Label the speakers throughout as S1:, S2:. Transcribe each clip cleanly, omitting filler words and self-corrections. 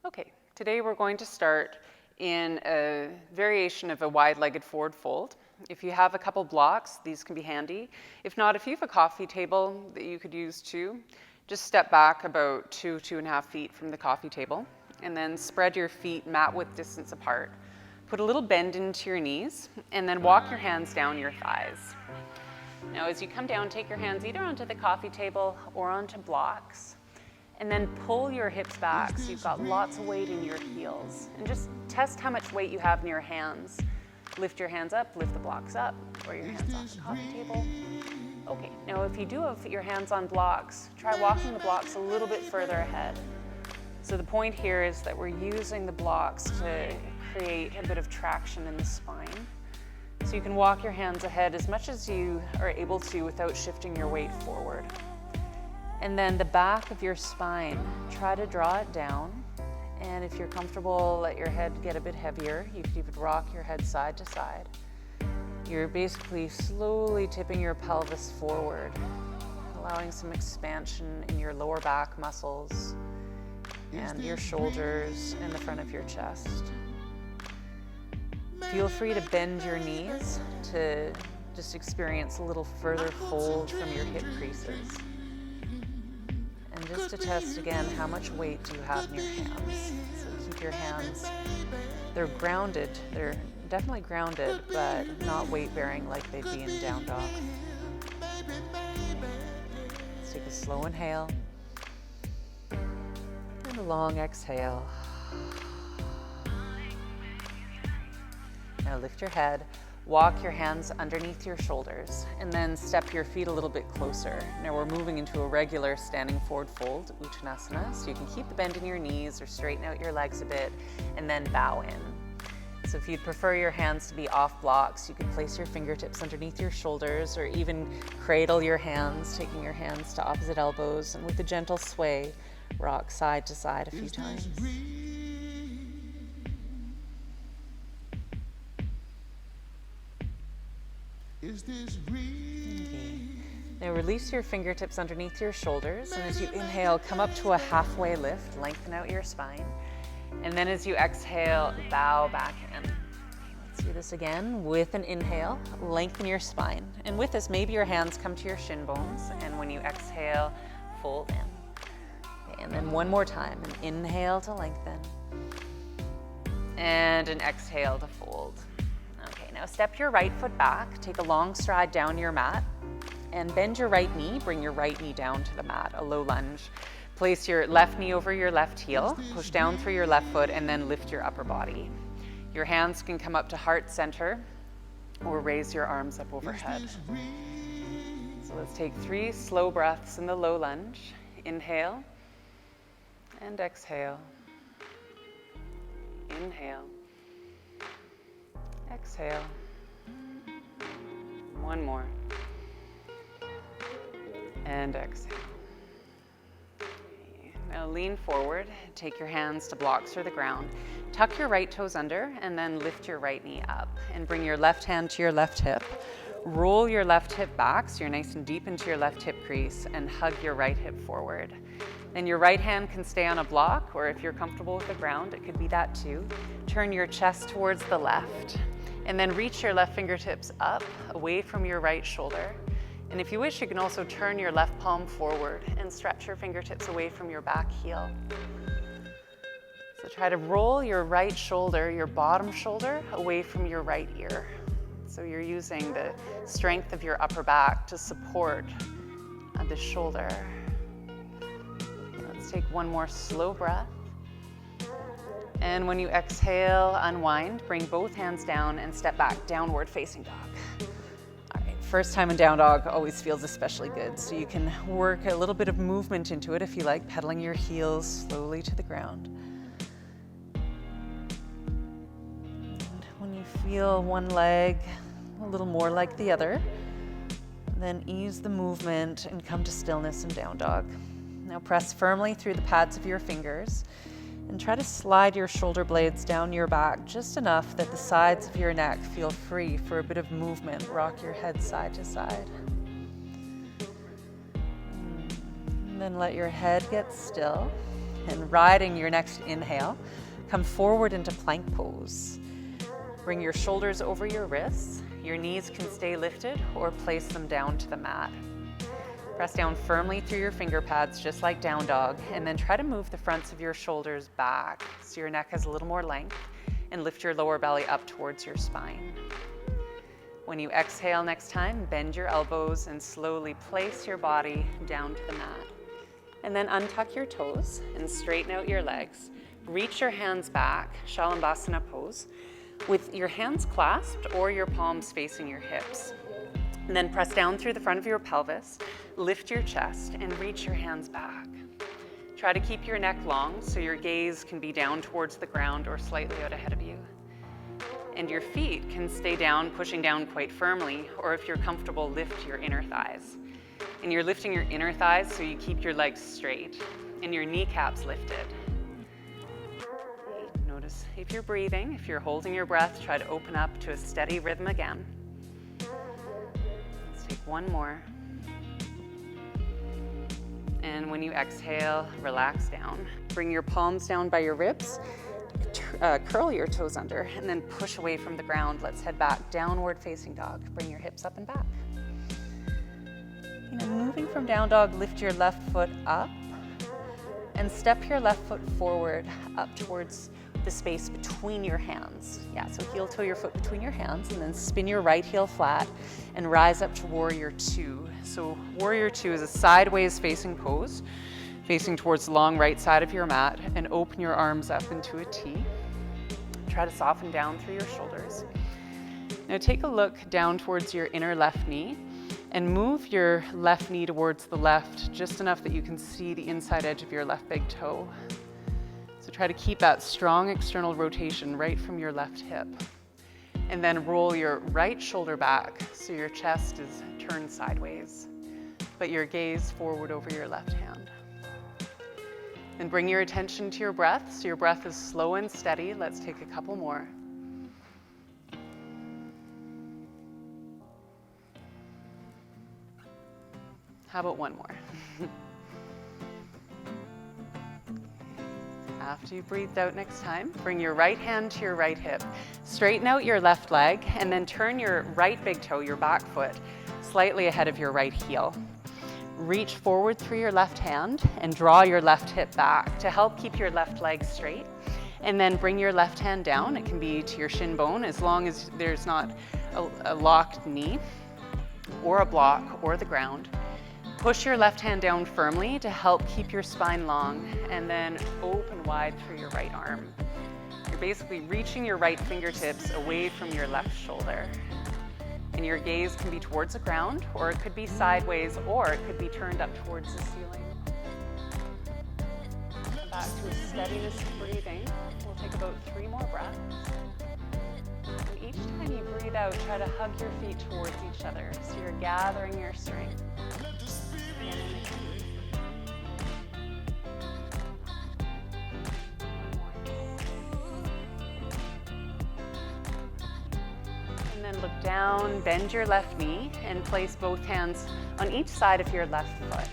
S1: Okay, today we're going to start in a variation of a wide-legged forward fold. If you have a couple blocks, these can be handy. If not, if you have a coffee table that you could use too, just step back about 2.5 feet from the coffee table, and then spread your feet mat-width distance apart. Put a little bend into your knees, and then walk your hands down your thighs. Now as you come down, take your hands either onto the coffee table or onto blocks. And then pull your hips back so you've got lots of weight in your heels. And just test how much weight you have in your hands. Lift your hands up, lift the blocks up, or your hands off the coffee table. Okay, now if you do have your hands on blocks, try walking the blocks a little bit further ahead. So the point here is that we're using the blocks to create a bit of traction in the spine. So you can walk your hands ahead as much as you are able to without shifting your weight forward. And then the back of your spine, try to draw it down. And if you're comfortable, let your head get a bit heavier. You could even rock your head side to side. You're basically slowly tipping your pelvis forward, allowing some expansion in your lower back muscles and your shoulders and the front of your chest. Feel free to bend your knees to just experience a little further fold from your hip creases. And just to test again, how much weight do you have in your hands? So keep your hands, they're grounded, they're definitely grounded, but not weight bearing like they'd be in down dog. Let's take a slow inhale and a long exhale. Now lift your head. Walk your hands underneath your shoulders and then step your feet a little bit closer. Now we're moving into a regular standing forward fold, Uttanasana, so you can keep the bend in your knees or straighten out your legs a bit and then bow in. So if you'd prefer your hands to be off blocks, you could place your fingertips underneath your shoulders or even cradle your hands, taking your hands to opposite elbows, and with a gentle sway, rock side to side a few times. Okay. Now release your fingertips underneath your shoulders, and as you inhale, come up to a halfway lift, lengthen out your spine. And then as you exhale, bow back in. Okay, let's do this again with an inhale, lengthen your spine. And with this, maybe your hands come to your shin bones, and when you exhale, fold in. Okay, and then one more time, an inhale to lengthen, and an exhale to fold. Now step your right foot back, take a long stride down your mat, and bend your right knee, bring your right knee down to the mat, a low lunge. Place your left knee over your left heel, push down through your left foot, and then lift your upper body. Your hands can come up to heart center, or raise your arms up overhead. So let's take 3 slow breaths in the low lunge. Inhale, and exhale. Inhale. Exhale. One more. And exhale. Okay. Now lean forward, take your hands to blocks or the ground. Tuck your right toes under and then lift your right knee up and bring your left hand to your left hip. Roll your left hip back so you're nice and deep into your left hip crease and hug your right hip forward. Then your right hand can stay on a block, or if you're comfortable with the ground, it could be that too. Turn your chest towards the left. And then reach your left fingertips up, away from your right shoulder. And if you wish, you can also turn your left palm forward and stretch your fingertips away from your back heel. So try to roll your right shoulder, your bottom shoulder, away from your right ear. So you're using the strength of your upper back to support the shoulder. Let's take one more slow breath. And when you exhale, unwind, bring both hands down and step back, downward facing dog. All right, first time in down dog always feels especially good, so you can work a little bit of movement into it if you like, pedaling your heels slowly to the ground. And when you feel one leg a little more like the other, then ease the movement and come to stillness in down dog. Now press firmly through the pads of your fingers and try to slide your shoulder blades down your back just enough that the sides of your neck feel free for a bit of movement. Rock your head side to side. And then let your head get still And riding your next inhale, come forward into plank pose. Bring your shoulders over your wrists. Your knees can stay lifted or place them down to the mat. Press down firmly through your finger pads, just like down dog, and then try to move the fronts of your shoulders back so your neck has a little more length, and lift your lower belly up towards your spine. When you exhale next time, bend your elbows and slowly place your body down to the mat. And then untuck your toes and straighten out your legs. Reach your hands back, Shalambhasana pose, with your hands clasped or your palms facing your hips. And then press down through the front of your pelvis, lift your chest, and reach your hands back. Try to keep your neck long so your gaze can be down towards the ground or slightly out ahead of you. And your feet can stay down, pushing down quite firmly, or if you're comfortable, lift your inner thighs. And you're lifting your inner thighs so you keep your legs straight and your kneecaps lifted. Notice if you're breathing, if you're holding your breath, try to open up to a steady rhythm again. Let's take one more. And when you exhale, relax down. Bring your palms down by your ribs, curl your toes under, and then push away from the ground. Let's head back, downward facing dog. Bring your hips up and back. Moving from down dog, lift your left foot up and step your left foot forward up towards the space between your hands. Yeah, so heel toe your foot between your hands and then spin your right heel flat and rise up to warrior two. So warrior two is a sideways facing pose, facing towards the long right side of your mat, and open your arms up into a T. Try to soften down through your shoulders. Now take a look down towards your inner left knee and move your left knee towards the left just enough that you can see the inside edge of your left big toe. So try to keep that strong external rotation right from your left hip. And then roll your right shoulder back so your chest is turned sideways, but your gaze forward over your left hand. And bring your attention to your breath, so your breath is slow and steady. Let's take a couple more. How about one more? After you've breathed out next time, bring your right hand to your right hip. Straighten out your left leg and then turn your right big toe, your back foot, slightly ahead of your right heel. Reach forward through your left hand and draw your left hip back to help keep your left leg straight. And then bring your left hand down. It can be to your shin bone as long as there's not a locked knee or a block or the ground. Push your left hand down firmly to help keep your spine long, and then open wide through your right arm. You're basically reaching your right fingertips away from your left shoulder. And your gaze can be towards the ground, or it could be sideways, or it could be turned up towards the ceiling. Come back to a steadiness of breathing. We'll take about 3 more breaths. And each time you breathe out, try to hug your feet towards each other so you're gathering your strength. And then look down, bend your left knee, and place both hands on each side of your left foot.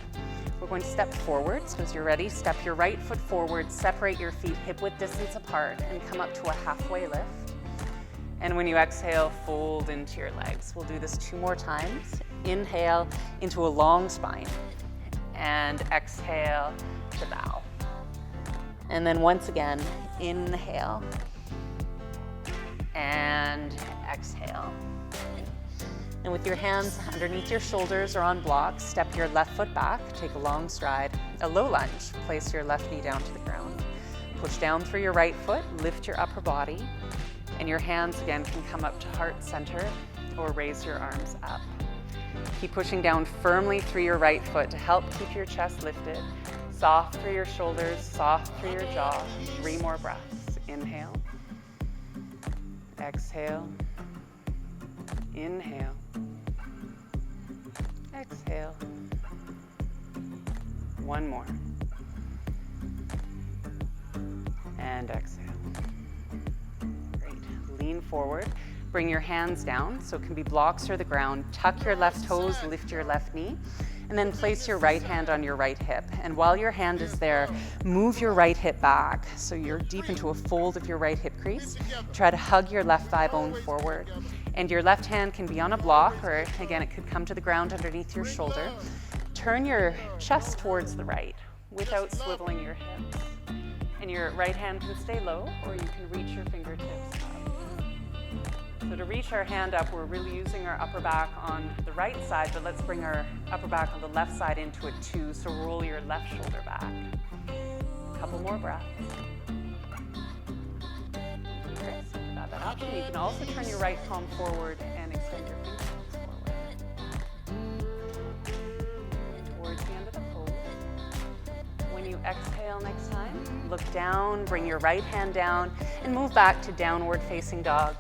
S1: We're going to step forward, so as you're ready, step your right foot forward, separate your feet hip-width distance apart, and come up to a halfway lift. And when you exhale, fold into your legs. We'll do this 2 more times. Inhale into a long spine, and exhale to bow. And then once again, inhale, and exhale. And with your hands underneath your shoulders or on blocks, step your left foot back, take a long stride, a low lunge, place your left knee down to the ground. Push down through your right foot, lift your upper body, and your hands again can come up to heart center or raise your arms up. Keep pushing down firmly through your right foot to help keep your chest lifted. Soft through your shoulders, soft through your jaw. 3 more breaths. Inhale. Exhale. Inhale. Exhale. 1 more. And exhale. Great. Lean forward. Bring your hands down, so it can be blocks or the ground. Tuck your left toes, lift your left knee, And then place your right hand on your right hip. And while your hand is there, move your right hip back. So you're deep into a fold of your right hip crease. Try to hug your left thigh bone forward. And your left hand can be on a block, or again, it could come to the ground underneath your shoulder. Turn your chest towards the right without swiveling your hips. And your right hand can stay low, or you can reach your fingertips up. So to reach our hand up, we're really using our upper back on the right side, but let's bring our upper back on the left side into a 2, so roll your left shoulder back. A couple more breaths. Great, so got that option. You can also turn your right palm forward and extend your fingertips forward. Towards the end of the pose. When you exhale next time, look down, bring your right hand down, and move back to downward facing dog.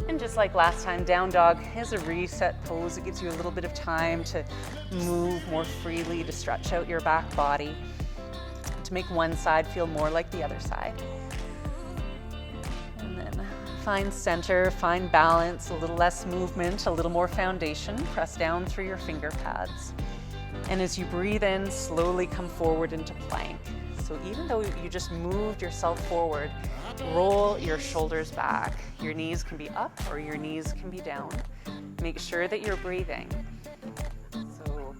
S1: And just like last time, down dog is a reset pose. It gives you a little bit of time to move more freely, to stretch out your back body, to make one side feel more like the other side. And then find center, find balance, a little less movement, a little more foundation. Press down through your finger pads. And as you breathe in, slowly come forward into plank. So even though you just moved yourself forward, roll your shoulders back. Your knees can be up or your knees can be down. Make sure that you're breathing. So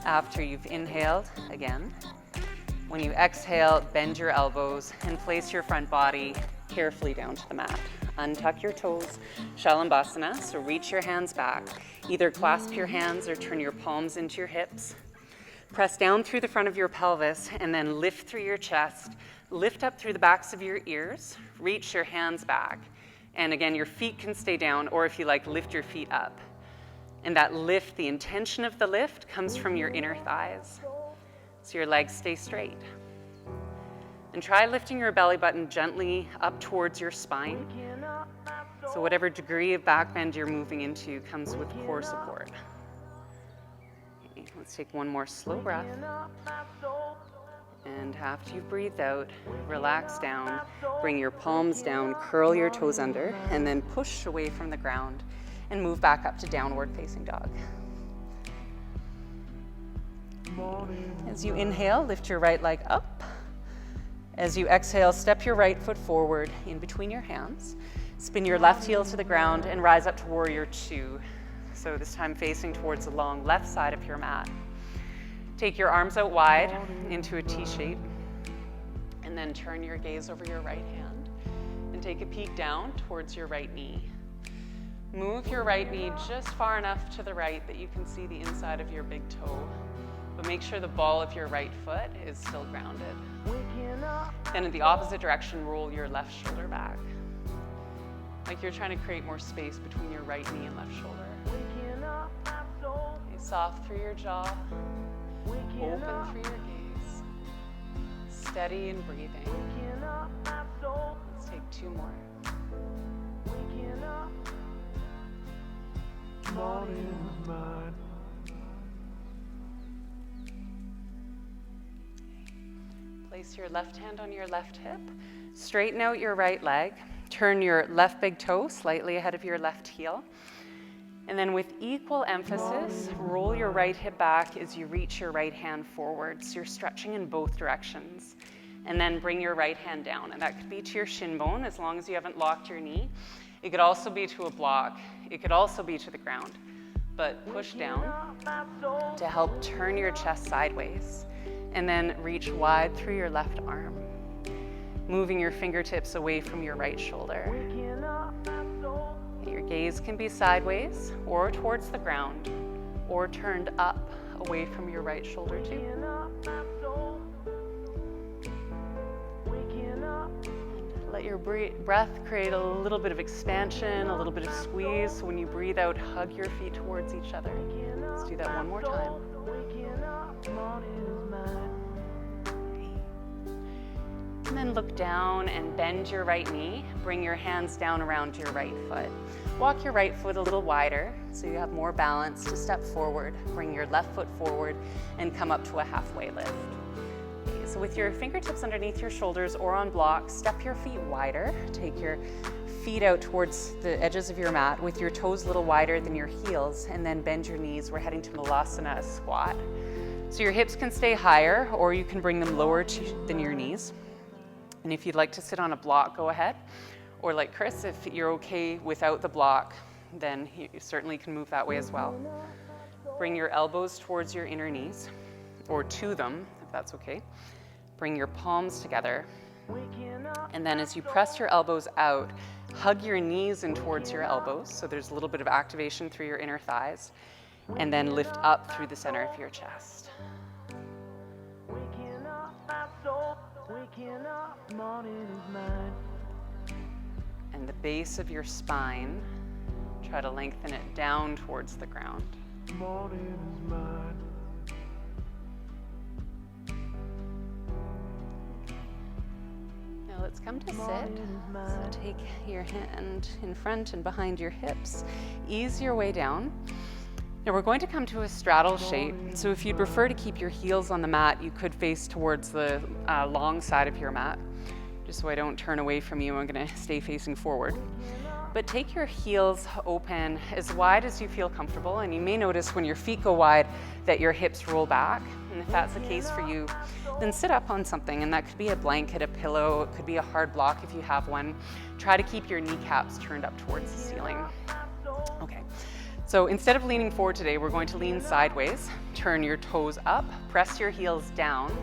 S1: after you've inhaled, again, when you exhale, bend your elbows and place your front body carefully down to the mat. Untuck your toes, Shalambhasana, so reach your hands back. Either clasp your hands or turn your palms into your hips. Press down through the front of your pelvis and then lift through your chest. Lift up through the backs of your ears. Reach your hands back. And again, your feet can stay down, or if you like, lift your feet up. And that lift, the intention of the lift, comes from your inner thighs. So your legs stay straight. And try lifting your belly button gently up towards your spine. So whatever degree of back bend you're moving into comes with core support. Okay, let's take one more slow breath. And after you've breathed out, relax down, bring your palms down, curl your toes under, and then push away from the ground and move back up to downward facing dog. As you inhale, lift your right leg up. As you exhale, step your right foot forward in between your hands. Spin your left heel to the ground and rise up to warrior 2. So this time facing towards the long left side of your mat. Take your arms out wide into a T shape, and then turn your gaze over your right hand and take a peek down towards your right knee. Move your right knee just far enough to the right that you can see the inside of your big toe, but make sure the ball of your right foot is still grounded. Then in the opposite direction, roll your left shoulder back, like you're trying to create more space between your right knee and left shoulder. Okay, soft through your jaw. Open through your gaze. Steady and breathing. Let's take 2 more. Place your left hand on your left hip. Straighten out your right leg. Turn your left big toe slightly ahead of your left heel. And then with equal emphasis, roll your right hip back as you reach your right hand forward. So you're stretching in both directions. And then bring your right hand down. And that could be to your shin bone as long as you haven't locked your knee. It could also be to a block. It could also be to the ground. But push down to help turn your chest sideways. And then reach wide through your left arm, moving your fingertips away from your right shoulder. Your gaze can be sideways or towards the ground or turned up away from your right shoulder too. Let your breath create a little bit of expansion, a little bit of squeeze. So when you breathe out, hug your feet towards each other. Let's do that one more time. And then look down and bend your right knee. Bring your hands down around your right foot. Walk your right foot a little wider so you have more balance to step forward. Bring your left foot forward and come up to a halfway lift. Okay, so with your fingertips underneath your shoulders or on blocks, step your feet wider. Take your feet out towards the edges of your mat with your toes a little wider than your heels, and then bend your knees. We're heading to Malasana squat. So your hips can stay higher, or you can bring them lower than your knees. And if you'd like to sit on a block, go ahead. Or like Chris, if you're okay without the block, then you certainly can move that way as well. Bring your elbows towards your inner knees, or to them, if that's okay. Bring your palms together. And then as you press your elbows out, hug your knees in towards your elbows, so there's a little bit of activation through your inner thighs, and then lift up through the center of your chest. And the base of your spine, try to lengthen it down towards the ground. Now let's come to sit. So take your hand in front and behind your hips. Ease your way down. Now we're going to come to a straddle shape. So if you'd prefer to keep your heels on the mat, you could face towards the long side of your mat. Just so I don't turn away from you, I'm going to stay facing forward. But take your heels open as wide as you feel comfortable, and you may notice when your feet go wide that your hips roll back. And if that's the case for you, then sit up on something, and that could be a blanket, a pillow, it could be a hard block if you have one. Try to keep your kneecaps turned up towards the ceiling. Okay, so instead of leaning forward today, we're going to lean sideways. Turn your toes up, press your heels down,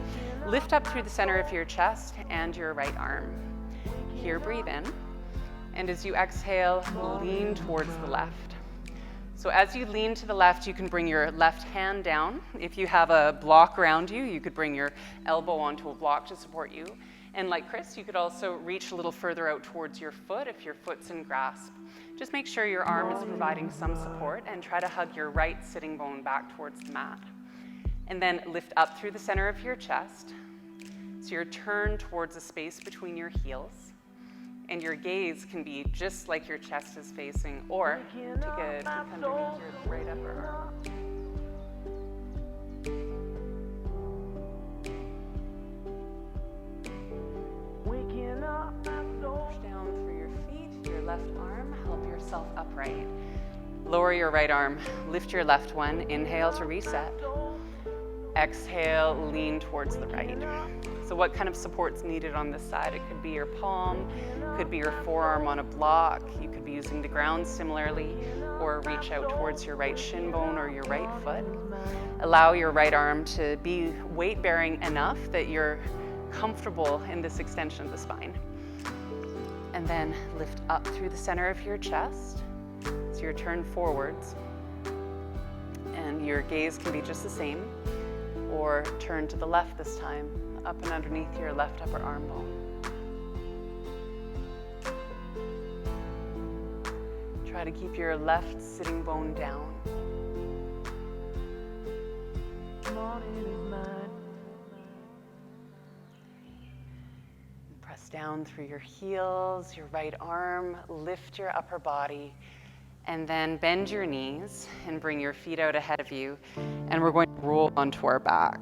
S1: lift up through the center of your chest and your right arm. Here, breathe in. And as you exhale, lean towards the left. So as you lean to the left, you can bring your left hand down. If you have a block around you, you could bring your elbow onto a block to support you. And like Chris, you could also reach a little further out towards your foot if your foot's in grasp. Just make sure your arm is providing some support, and try to hug your right sitting bone back towards the mat. And then lift up through the center of your chest. So you're turned towards a space between your heels. And your gaze can be just like your chest is facing, or take a peek underneath your right upper arm. Push down through your feet, your left arm, help yourself upright. Lower your right arm, lift your left one, inhale to reset. Exhale, lean towards the right. So what kind of support's needed on this side? It could be your palm, could be your forearm on a block. You could be using the ground similarly, or reach out towards your right shin bone or your right foot. Allow your right arm to be weight-bearing enough that you're comfortable in this extension of the spine. And then lift up through the center of your chest. So you're turned forwards. And your gaze can be just the same, or turn to the left this time, up and underneath your left upper arm bone. Try to keep your left sitting bone down. Press down through your heels, your right arm, lift your upper body, and then bend your knees and bring your feet out ahead of you, and we're going to roll onto our back.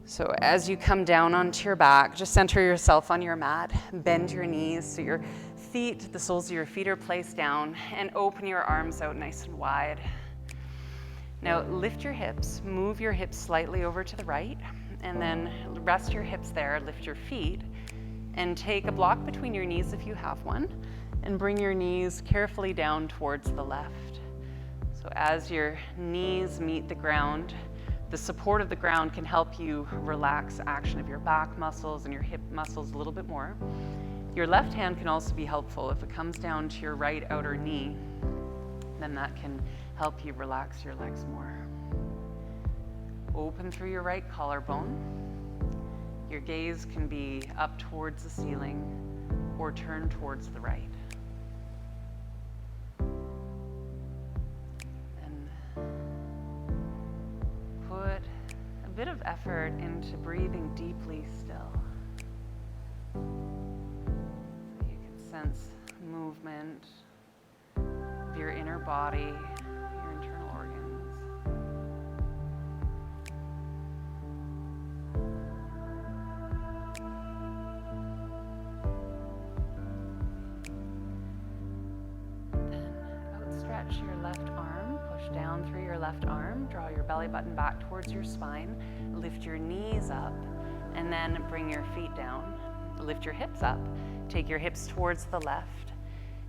S1: So as you come down onto your back, just center yourself on your mat, bend your knees so your feet, the soles of your feet are placed down, and open your arms out nice and wide. Now lift your hips, move your hips slightly over to the right, and then rest your hips there, lift your feet, and take a block between your knees if you have one, and bring your knees carefully down towards the left. So as your knees meet the ground, the support of the ground can help you relax action of your back muscles and your hip muscles a little bit more. Your left hand can also be helpful. If it comes down to your right outer knee, then that can help you relax your legs more. Open through your right collarbone. Your gaze can be up towards the ceiling or turn towards the right. Put a bit of effort into breathing deeply still. So you can sense movement of your inner body, your internal organs. stretch your left arm, push down through your left arm, draw your belly button back towards your spine, lift your knees up, and then bring your feet down. Lift your hips up, take your hips towards the left,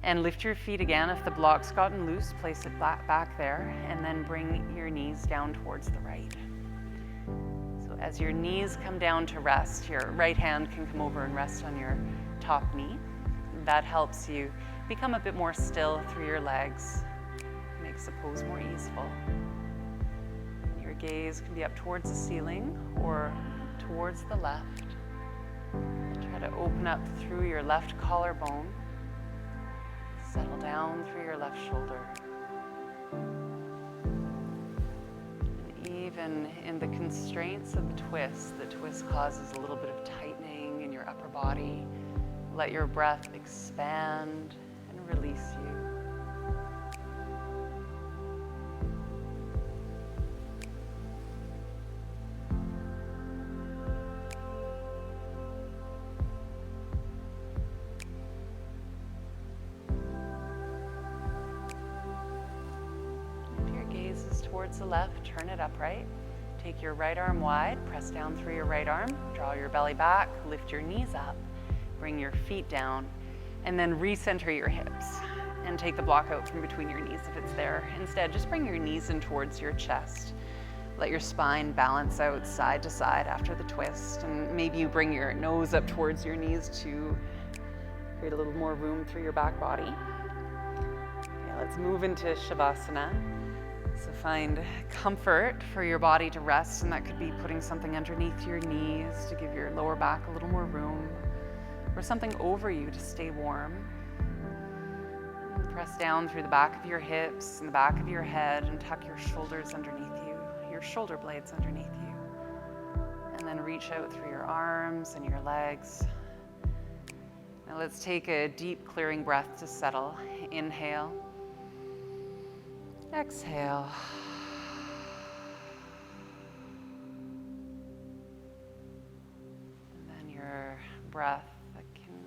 S1: and lift your feet again. If the block's gotten loose, place it back there, and then bring your knees down towards the right. So as your knees come down to rest, your right hand can come over and rest on your top knee. That helps you become a bit more still through your legs, makes the pose more easeful. Your gaze can be up towards the ceiling or towards the left. Try to open up through your left collarbone. Settle down through your left shoulder. And even in the constraints of the twist causes a little bit of tightening in your upper body. Let your breath expand and release you. Towards the left, turn it upright. Take your right arm wide, press down through your right arm, draw your belly back, lift your knees up, bring your feet down, and then recenter your hips and take the block out from between your knees if it's there. Instead, just bring your knees in towards your chest. Let your spine balance out side to side after the twist, and maybe you bring your nose up towards your knees to create a little more room through your back body. Okay, let's move into Shavasana. So find comfort for your body to rest, and that could be putting something underneath your knees to give your lower back a little more room, or something over you to stay warm. And press down through the back of your hips and the back of your head and tuck your shoulders underneath you, your shoulder blades underneath you. And then reach out through your arms and your legs. Now let's take a deep clearing breath to settle. Inhale. Exhale. And then your breath can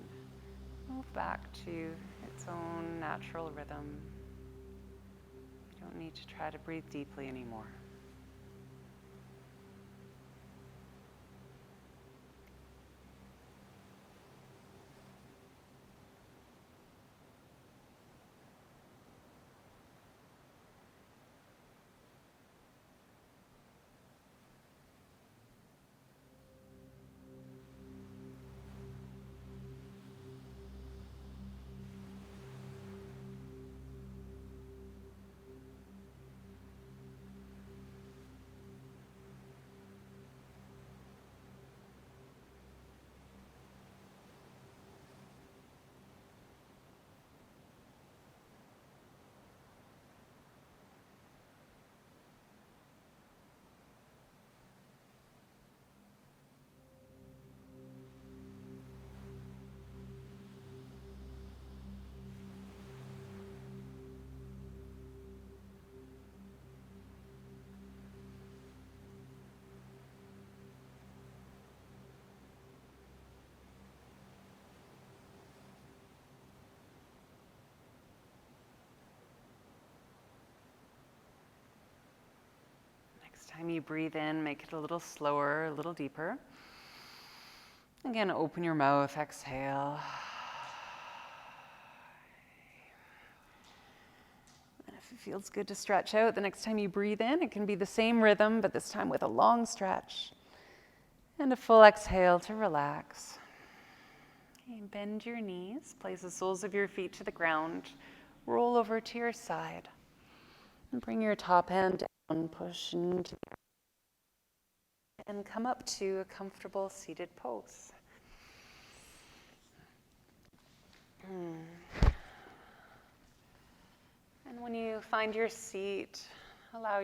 S1: move back to its own natural rhythm. You don't need to try to breathe deeply anymore. Time you breathe in, make it a little slower, a little deeper. Again, open your mouth, exhale. And if it feels good to stretch out, the next time you breathe in, it can be the same rhythm, but this time with a long stretch. And a full exhale to relax. Okay, bend your knees, place the soles of your feet to the ground, roll over to your side, and bring your top hand down, push into and come up to a comfortable seated pose. And when you find your seat, allow